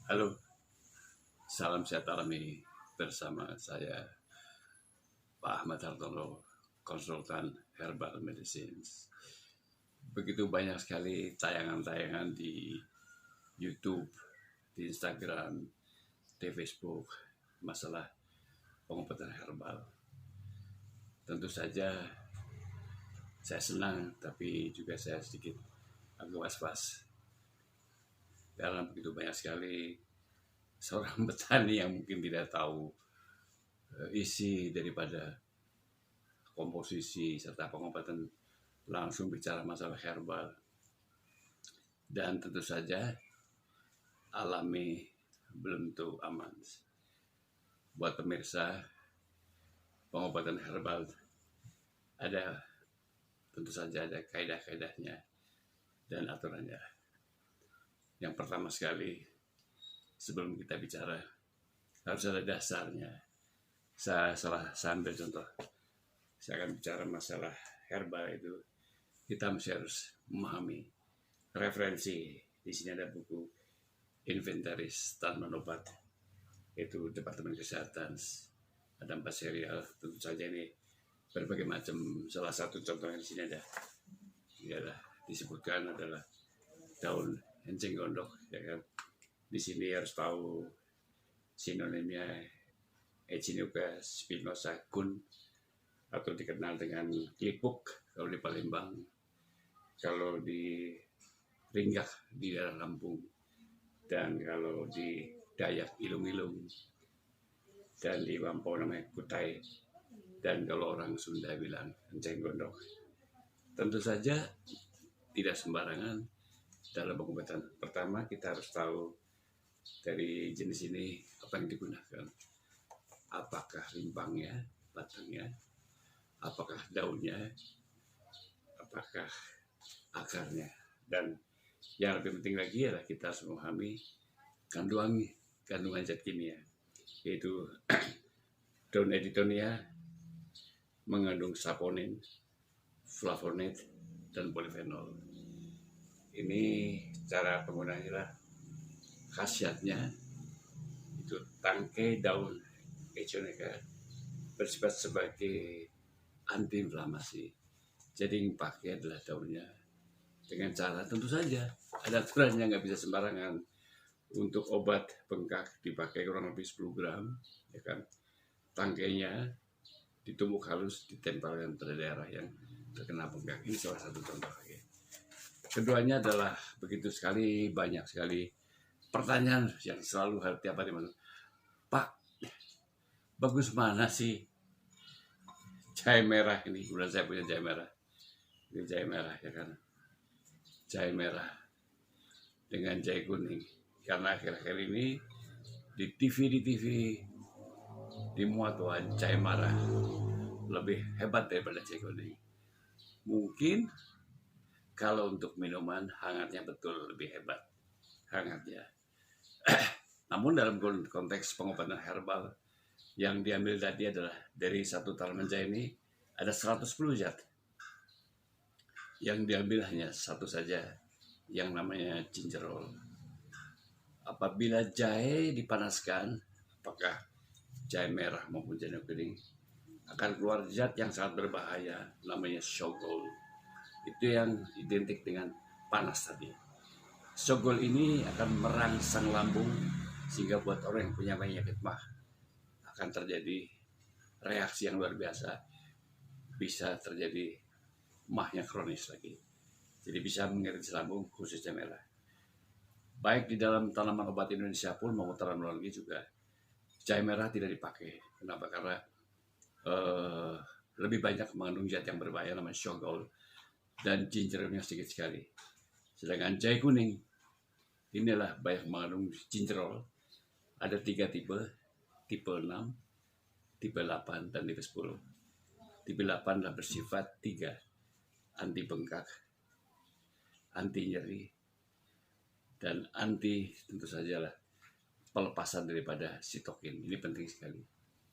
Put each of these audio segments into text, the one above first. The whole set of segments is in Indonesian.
Halo, salam sehat alami bersama saya Pak Ahmad Hartono, konsultan Herbal Medicines. Begitu banyak sekali tayangan-tayangan di YouTube, di Instagram, di Facebook, masalah pengobatan herbal. Tentu saja saya senang, tapi juga saya sedikit agak was-was. Karena begitu banyak sekali seorang petani yang mungkin tidak tahu isi daripada komposisi serta pengobatan, langsung bicara masalah herbal. Dan tentu saja alami belum tentu aman. Buat pemirsa, pengobatan herbal ada, tentu saja ada kaidah-kaidahnya dan aturannya. Yang pertama sekali, sebelum kita bicara, harus ada dasarnya. Saya ambil contoh. Saya akan bicara masalah herbal itu. Kita mesti harus memahami referensi. Di sini ada buku Inventaris Tanaman Obat, itu Departemen Kesehatan. Ada 4 serial. Tentu saja ini berbagai macam. Salah satu contohnya di sini ada, disebutkan adalah daun enceng gondok, ya kan. Di sini harus tahu sinonimnya Echinacea spinosa Kun, atau dikenal dengan klipuk kalau di Palembang, kalau di Ringgah di daerah Lampung, dan kalau di Dayak Ilung-Ilung, dan di Wampau namanya Kutai, dan kalau orang Sunda bilang enceng gondok. Tentu saja tidak sembarangan dalam pengobatan. Pertama, kita harus tahu dari jenis ini apa yang digunakan. Apakah rimpangnya, batangnya, apakah daunnya, apakah akarnya. Dan yang lebih penting lagi adalah kita harus memahami kandungan zat kimia, yaitu daun Editonia mengandung saponin, flavonoid, dan polifenol. Ini cara penggunaannya lah. Khasiatnya itu tangkai daun Echinacea bersifat sebagai antiinflamasi. Jadi yang pakai adalah daunnya. Dengan cara tentu saja ada aturannya, nggak bisa sembarangan. Untuk obat bengkak dipakai kurang lebih 10 gram, ya kan. Tangkainya ditumbuk halus, ditempelkan pada daerah yang terkena bengkak. Ini salah satu contoh lagi. Keduanya adalah begitu sekali, banyak sekali pertanyaan yang selalu tiap hari, Pak, bagus mana sih jahe merah ini? Kemudian saya punya jahe merah. Ini jahe merah, ya kan. Jahe merah dengan jahe kuning. Karena akhir-akhir ini di TV dimuat bahwa jahe merah lebih hebat daripada jahe kuning. Mungkin kalau untuk minuman hangatnya betul lebih hebat hangatnya. Namun dalam konteks pengobatan herbal yang diambil tadi adalah dari satu tanaman jahe ini ada 110 zat. Yang diambil hanya satu saja, yang namanya gingerol. Apabila jahe dipanaskan, apakah jahe merah maupun jahe kuning, akan keluar zat yang sangat berbahaya, namanya Shogol. Itu yang identik dengan panas tadi. Shogol ini akan merangsang lambung, sehingga buat orang yang punya penyakit mah akan terjadi reaksi yang luar biasa. Bisa terjadi mahnya kronis lagi. Jadi bisa mengiritasi lambung, khususnya merah. Baik di dalam tanaman obat Indonesia pun maupun tanaman luar negeri juga, jahe merah tidak dipakai. Kenapa? Karena lebih banyak mengandung zat yang berbahaya, namanya Shogol, dan gingerolnya sedikit sekali. Sedangkan jahe kuning inilah banyak mengandung gingerol. Ada 3 tipe 6, tipe 8, dan tipe 10. Tipe 8 adalah bersifat 3, anti bengkak, anti nyeri, dan anti tentu saja lah pelepasan daripada sitokin. Ini penting sekali.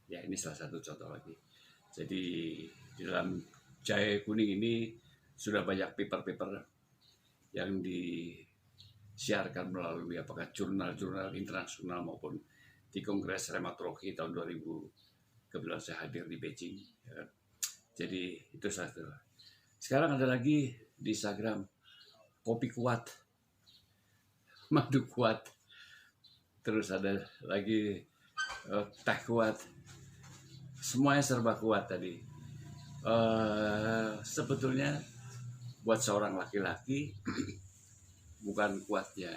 Ya, ini salah satu contoh lagi. Jadi di dalam jahe kuning ini sudah banyak paper-paper yang disiarkan melalui apakah jurnal-jurnal internasional maupun di Kongres Rheumatologi tahun 2000 kebetulan saya hadir di Beijing. Ya. Jadi itu satu. Sekarang ada lagi di Instagram kopi kuat, madu kuat, terus ada lagi teh kuat, semuanya serba kuat tadi. Sebetulnya buat seorang laki-laki bukan kuatnya,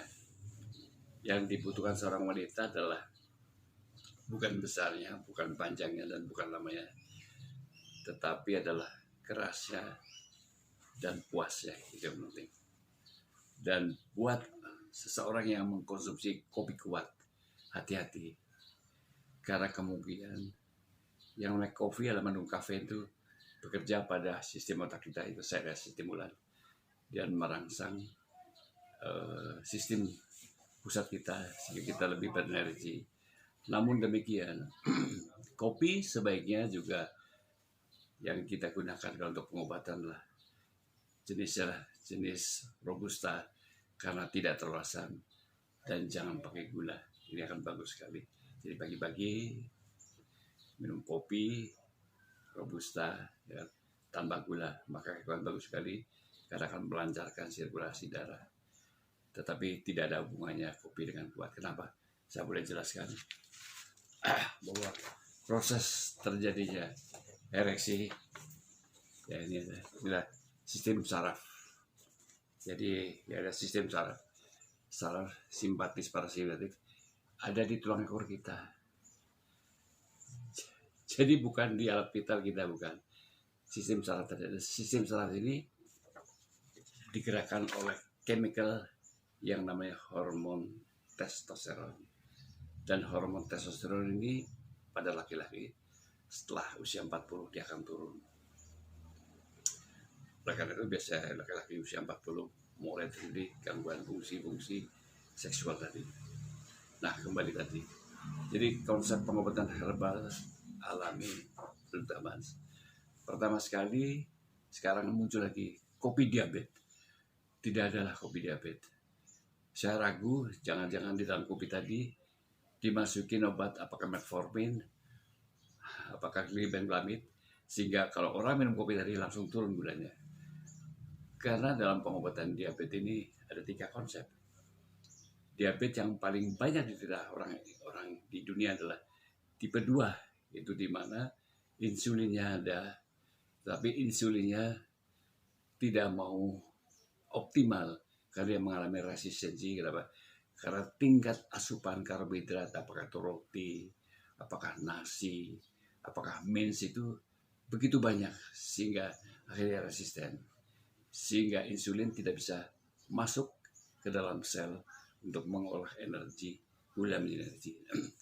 yang dibutuhkan seorang wanita adalah bukan besarnya, bukan panjangnya, dan bukan lamanya, tetapi adalah kerasnya dan puasnya, itu yang penting. Dan buat seseorang yang mengkonsumsi kopi kuat, hati-hati, karena kemungkinan yang namanya kopi adalah mengandung kafein itu bekerja pada sistem otak kita, itu saya stimulan, dan merangsang sistem pusat kita sehingga kita lebih berenergi. Namun demikian, kopi sebaiknya juga yang kita gunakan untuk pengobatan lah jenis robusta karena tidak terlalu asam, dan jangan pakai gula. Ini akan bagus sekali. Jadi pagi-pagi minum kopi robusta ya, tambah gula, maka akan bagus sekali karena akan melancarkan sirkulasi darah. Tetapi tidak ada hubungannya kopi dengan kuat. Kenapa? Saya boleh jelaskan bahwa proses terjadinya ereksi ya ini adalah sistem saraf. Jadi ya ada sistem saraf simpatis parasimpatik ada di tulang ekor kita. Jadi bukan di alat vital kita, bukan. Sistem saraf ini digerakkan oleh chemical yang namanya hormon testosteron. Dan hormon testosteron ini pada laki-laki setelah usia 40 dia akan turun. Oleh karena itu biasanya laki-laki usia 40 mulai terjadi gangguan fungsi-fungsi seksual tadi. Nah, kembali tadi. Jadi konsep pengobatan herbal alami terutama. Pertama sekali sekarang muncul lagi kopi diabetes. Tidak adalah kopi diabetes. Saya ragu jangan-jangan di dalam kopi tadi dimasukin obat apakah metformin, apakah glibenclamide, sehingga kalau orang minum kopi tadi langsung turun gulanya. Karena dalam pengobatan diabetes ini ada 3 konsep. Diabetes yang paling banyak diderita orang di dunia adalah tipe 2, itu di mana insulinnya ada, tapi insulinnya tidak mau optimal karena dia mengalami resistensi. Kenapa? Karena tingkat asupan karbohidrat, apakah itu roti, apakah nasi, apakah mens itu begitu banyak sehingga akhirnya resisten. Sehingga insulin tidak bisa masuk ke dalam sel untuk mengolah energi, gula menjadi energi.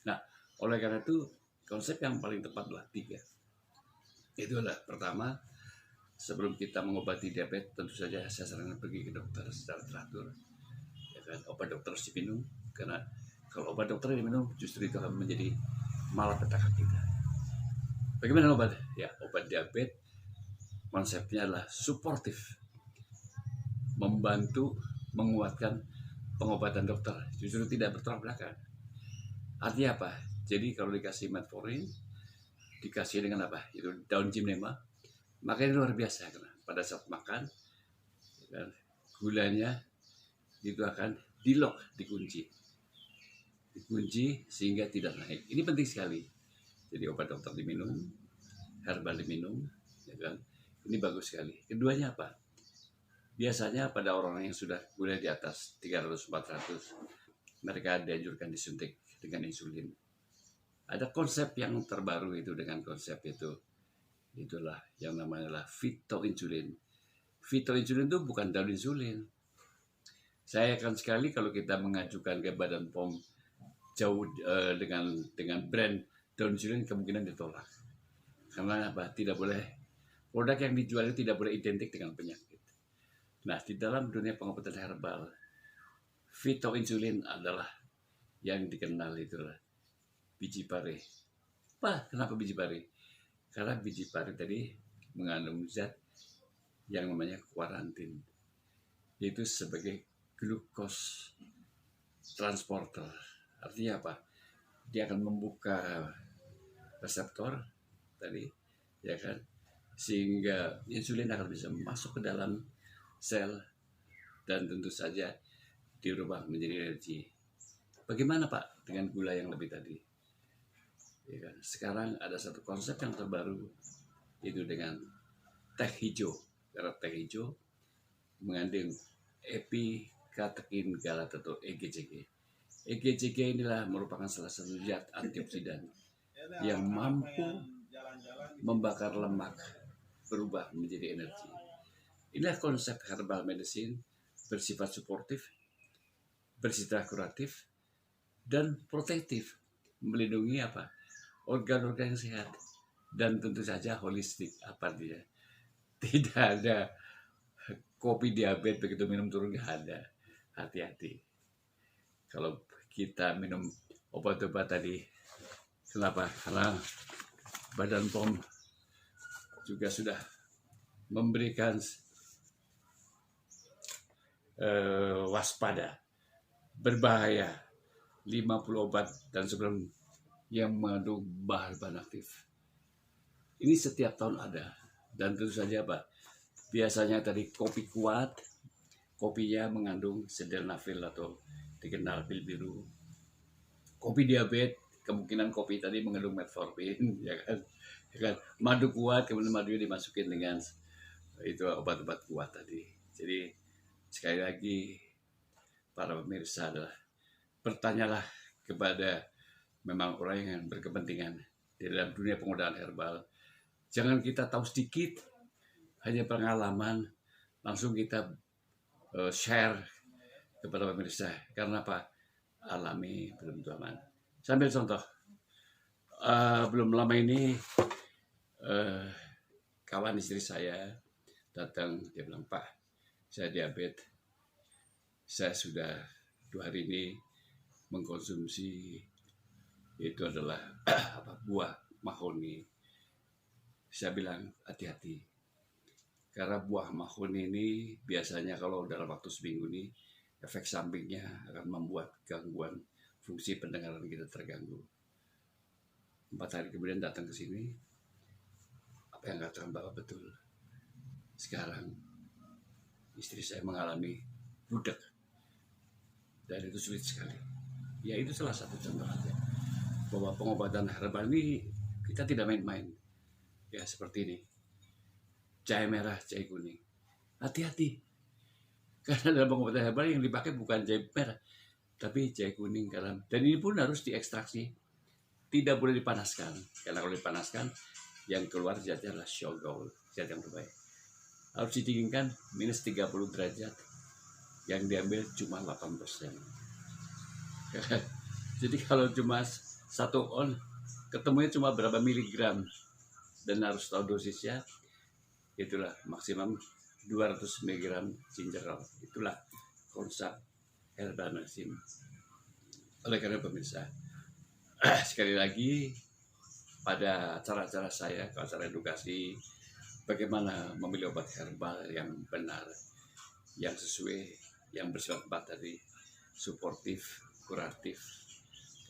Nah, oleh karena itu konsep yang paling tepat adalah 3. Itu adalah pertama, sebelum kita mengobati diabetes tentu saja saya sarankan pergi ke dokter secara teratur. Obat dokter harus diminum, karena kalau obat dokter diminum justru itu akan menjadi malapetaka kita. Bagaimana obat? Ya, obat diabetes konsepnya adalah suportif, membantu menguatkan pengobatan dokter, justru tidak bertolak belakang. Artinya apa? Jadi kalau dikasih metformin, dikasih dengan apa? Itu daun jimnema, makanya luar biasa karena pada saat makan gulanya itu akan dikunci sehingga tidak naik. Ini penting sekali. Jadi obat dokter diminum, herbal diminum, ya kan? Ini bagus sekali. Keduanya apa? Biasanya pada orang yang sudah gula di atas 300-400, mereka dianjurkan disuntik dengan insulin. Ada konsep yang terbaru itu dengan konsep itulah yang namanya fitoinsulin. Fitoinsulin itu bukan daun insulin. Saya akan sekali kalau kita mengajukan ke Badan POM jauh dengan brand daun insulin kemungkinan ditolak. Karena apa? Tidak boleh, produk yang dijual itu tidak boleh identik dengan penyakit. Nah, di dalam dunia pengobatan herbal, fitoinsulin adalah yang dikenal itulah biji pare. Kenapa biji pare? Karena biji pare tadi mengandung zat yang namanya kuarantin, yaitu sebagai glukos transporter. Artinya apa? Dia akan membuka reseptor tadi, ya kan, sehingga insulin akan bisa masuk ke dalam sel dan tentu saja dirubah menjadi energi. Bagaimana Pak dengan gula yang lebih tadi? Ya kan? Sekarang ada satu konsep yang terbaru, itu dengan teh hijau. Karena teh hijau mengandung epikatekin galat atau EGCG. EGCG inilah merupakan salah satu zat antioksidan yang mampu membakar lemak berubah menjadi energi. Inilah konsep herbal medicine bersifat suportif, bersifat kuratif, dan protektif, melindungi apa? Organ-organ yang sehat, dan tentu saja holistik. Apa dia? Tidak ada kopi diabetes begitu minum turun, nggak ada. Hati-hati. Kalau kita minum obat-obat tadi, kenapa? Karena Badan POM juga sudah memberikan waspada, berbahaya, 50 obat dan sebelum yang mengandung bahan aktif. Ini setiap tahun ada, dan tentu saja Pak, biasanya tadi kopi kuat, kopinya mengandung sildenafil atau dikenal pil biru. Kopi diabetes, kemungkinan kopi tadi mengandung metformin, ya kan? Madu kuat, kemudian madunya dimasukin dengan itu obat-obat kuat tadi. Jadi sekali lagi para pemirsa adalah bertanyalah kepada memang orang yang berkepentingan di dalam dunia penggunaan herbal. Jangan kita tahu sedikit, hanya pengalaman, langsung kita share kepada pemirsa. Karena apa? Alami, belum tentu aman. Sambil contoh, belum lama ini kawan istri saya datang, dia bilang, Pak, saya diabetes, saya sudah 2 hari ini mengkonsumsi itu adalah buah mahoni. Saya bilang hati-hati, karena buah mahoni ini biasanya kalau dalam waktu seminggu ini efek sampingnya akan membuat gangguan fungsi pendengaran kita terganggu. 4 hari kemudian datang ke sini, apa yang katakan Bapak betul. Sekarang istri saya mengalami budak dan itu sulit sekali. Ya itu salah satu contoh aja bahwa pengobatan herbal ini kita tidak main-main. Ya seperti ini, jahe merah, jahe kuning. Hati-hati, karena dalam pengobatan herbal yang dipakai bukan jahe merah, tapi jahe kuning, garam. Dan ini pun harus diekstraksi, tidak boleh dipanaskan. Karena kalau dipanaskan, yang keluar zatnya adalah syogol, zat yang terbaik. Harus didinginkan minus 30 derajat, yang diambil cuma 8%. Jadi kalau cuma 1 on, ketemunya cuma berapa miligram, dan harus tahu dosisnya, itulah maksimum 200 mg ginger ale. Itulah konsep herbal medicine. Oleh karena pemirsa, sekali lagi pada acara-acara saya, acara edukasi bagaimana memilih obat herbal yang benar, yang sesuai, yang bersifat 4 tadi, suportif, kuratif,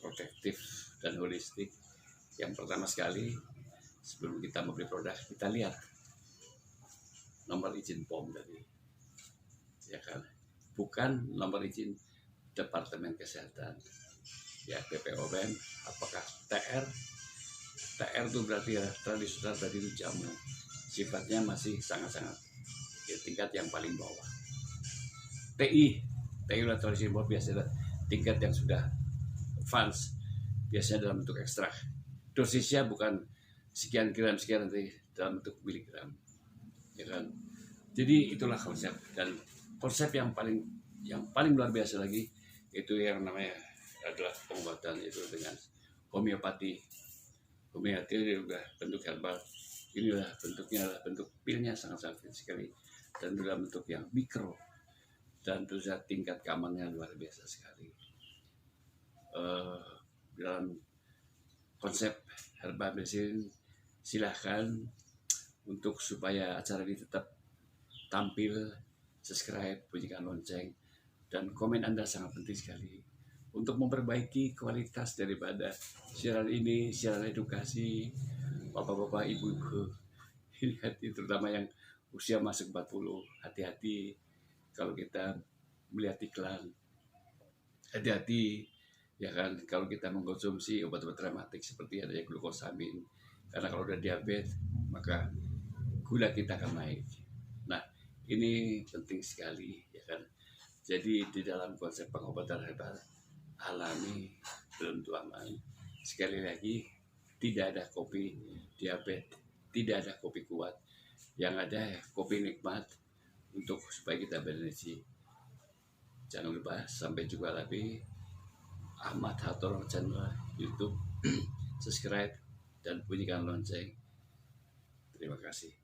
protektif, dan holistik. Yang pertama sekali, sebelum kita membeli produk, kita lihat nomor izin POM tadi, ya kan? Bukan nomor izin Departemen Kesehatan, ya BPOM, apakah TR itu berarti ya tradisional, berarti itu jamu, sifatnya masih sangat-sangat ya, tingkat yang paling bawah. TI adalah tradisional, biasanya tingkat yang sudah advance, biasanya dalam bentuk ekstrak. Dosisnya bukan sekian gram nanti dalam bentuk miligram, ya kan? Jadi itulah konsep, dan konsep yang paling luar biasa lagi itu yang namanya adalah pengobatan itu dengan homeopati. Homeopati juga bentuk herbal. Inilah bentuknya adalah bentuk pilnya sangat-sangat sekali, dan dalam bentuk yang mikro, dan terus tingkat keamanannya luar biasa sekali. Dalam konsep herbal medicine, silahkan untuk supaya acara ini tetap tampil, subscribe, bunyikan lonceng, dan komen Anda sangat penting sekali untuk memperbaiki kualitas daripada siaran ini, siaran edukasi. Bapak-bapak, ibu-ibu, terutama yang usia masuk 40, hati-hati kalau kita melihat iklan. Hati-hati ya kan kalau kita mengkonsumsi obat-obat rematik seperti adanya glukosamin, karena kalau udah diabetes maka gula kita akan naik. Nah, ini penting sekali ya kan. Jadi di dalam konsep pengobatan herbal alami belum tentu aman. Sekali lagi, tidak ada kopi diabetes, tidak ada kopi kuat. Yang ada kopi nikmat untuk supaya kita berenergi. Jangan lupa, sampai jumpa lagi. Ahmad Hatorong channel YouTube, subscribe dan bunyikan lonceng. Terima kasih.